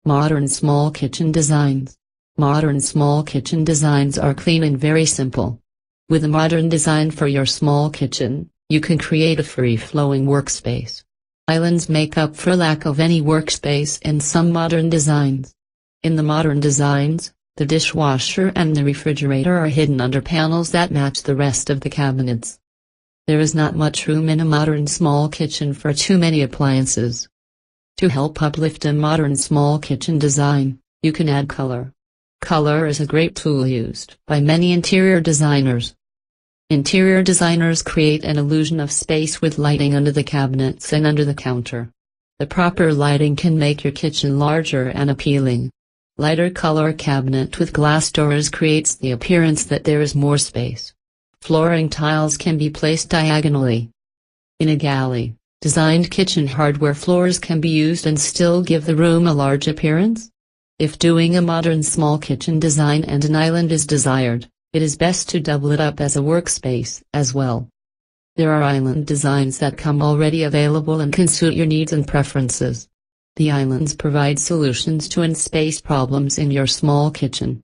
Modern small kitchen designs. Modern small kitchen designs are clean and very simple. With a modern design for your small kitchen, you can create a free-flowing workspace. Islands make up for lack of any workspace in some modern designs. In the modern designs, the dishwasher and the refrigerator are hidden under panels that match the rest of the cabinets. There is not much room in a modern small kitchen for too many appliances. To help uplift a modern small kitchen design, you can add color. Color is a great tool used by many interior designers. Interior designers create an illusion of space with lighting under the cabinets and under the counter. The proper lighting can make your kitchen larger and appealing. Lighter color cabinet with glass doors creates the appearance that there is more space. Flooring tiles can be placed diagonally. In a galley, designed kitchen hardware floors can be used and still give the room a large appearance. If doing a modern small kitchen design and an island is desired, it is best to double it up as a workspace as well. There are island designs that come already available and can suit your needs and preferences. The islands provide solutions to in-space problems in your small kitchen.